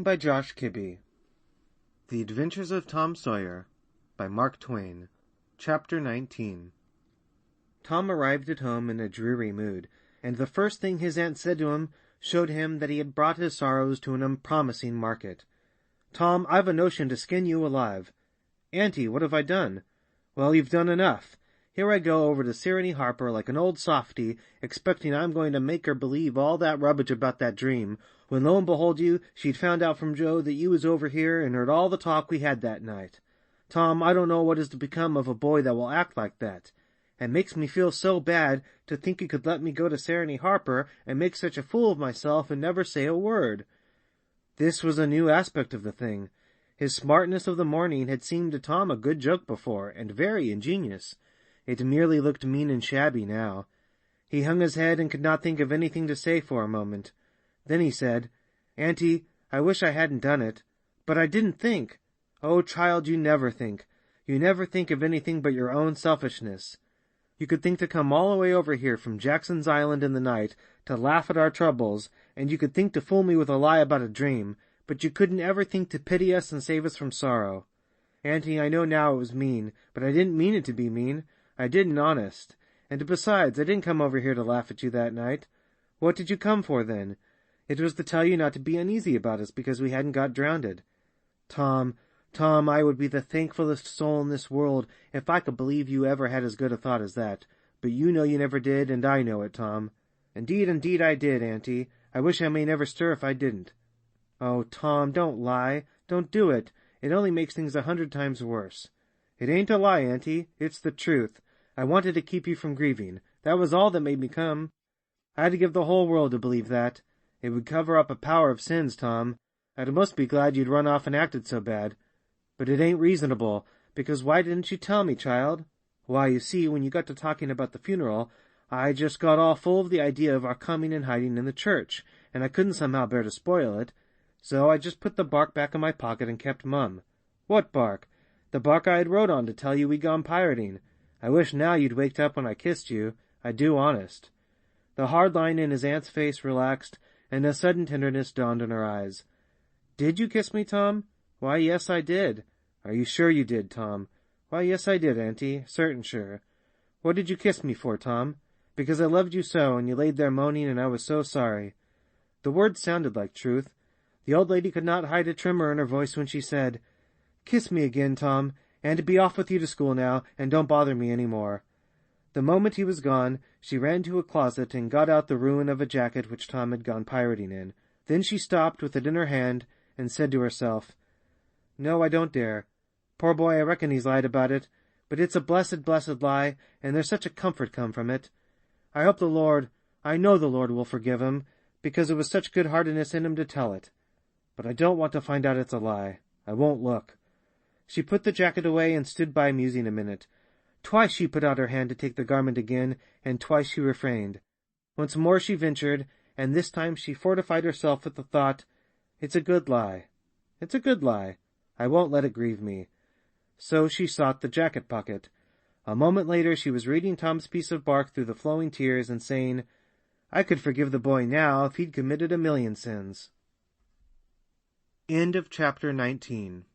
by Josh Kibbe. The Adventures of Tom Sawyer by Mark Twain. Chapter 19. Tom arrived at home in a dreary mood, and the first thing his aunt said to him showed him that he had brought his sorrows to an unpromising market. "Tom, I've a notion to skin you alive." "Auntie, what have I done?" "Well, you've done enough. Here I go over to Sarah Harper like an old softy, expecting I'm going to make her believe all that rubbish about that dream, when lo and behold she'd found out from Joe that you was over here and heard all the talk we had that night. Tom, I don't know what is to become of a boy that will act like that. It makes me feel so bad to think you could let me go to Sarah Harper and make such a fool of myself and never say a word." This was a new aspect of the thing. His smartness of the morning had seemed to Tom a good joke before, and very ingenious. It merely looked mean and shabby now. He hung his head and could not think of anything to say for a moment. Then he said, "Auntie, I wish I hadn't done it. But I didn't think." "Oh, child, you never think. You never think of anything but your own selfishness. You could think to come all the way over here from Jackson's Island in the night to laugh at our troubles, and you could think to fool me with a lie about a dream, but you couldn't ever think to pity us and save us from sorrow. Auntie, I know now it was mean, but I didn't mean it to be mean. I didn't, honest. And besides, I didn't come over here to laugh at you that night. What did you come for, then? It was to tell you not to be uneasy about us because we hadn't got drownded. Tom, I would be the thankfullest soul in this world if I could believe you ever had as good a thought as that. But you know you never did, and I know it, Tom." Indeed, I did, Auntie. I wish I may never stir if I didn't." "Oh, Tom, don't lie. Don't do it. It only makes things 100 times worse." "It ain't a lie, Auntie. It's the truth. I wanted to keep you from grieving. That was all that made me come. I'd give the whole world to believe that. It would cover up a power of sins, Tom. I'd most be glad you'd run off and acted so bad. But it ain't reasonable, because why didn't you tell me, child?" "Why, you see, when you got to talking about the funeral, I just got all full of the idea of our coming and hiding in the church, and I couldn't somehow bear to spoil it. So I just put the bark back in my pocket and kept mum." "What bark?" "The bark I had wrote on to tell you we'd gone pirating. I wish now you'd waked up when I kissed you. I do, honest." The hard line in his aunt's face relaxed, and a sudden tenderness dawned in her eyes. "Did you kiss me, Tom?" "Why, yes, I did." "Are you sure you did, Tom?" "Why, yes, I did, Auntie. Certain sure." "What did you kiss me for, Tom?" "Because I loved you so, and you laid there moaning, and I was so sorry." The words sounded like truth. The old lady could not hide a tremor in her voice when she said, "Kiss me again, Tom, and be off with you to school now, and don't bother me any more." The moment he was gone, she ran to a closet and got out the ruin of a jacket which Tom had gone pirating in. Then she stopped with it in her hand and said to herself, "No, I don't dare. Poor boy, I reckon he's lied about it, but it's a blessed, blessed lie, and there's such a comfort come from it. I hope I know the Lord will forgive him, because it was such good-heartedness in him to tell it. But I don't want to find out it's a lie. I won't look." She put the jacket away and stood by musing a minute. Twice she put out her hand to take the garment again, and twice she refrained. Once more she ventured, and this time she fortified herself with the thought, "It's a good lie. It's a good lie. I won't let it grieve me." So she sought the jacket pocket. A moment later she was reading Tom's piece of bark through the flowing tears and saying, "I could forgive the boy now if he'd committed 1,000,000 sins." End of chapter 19.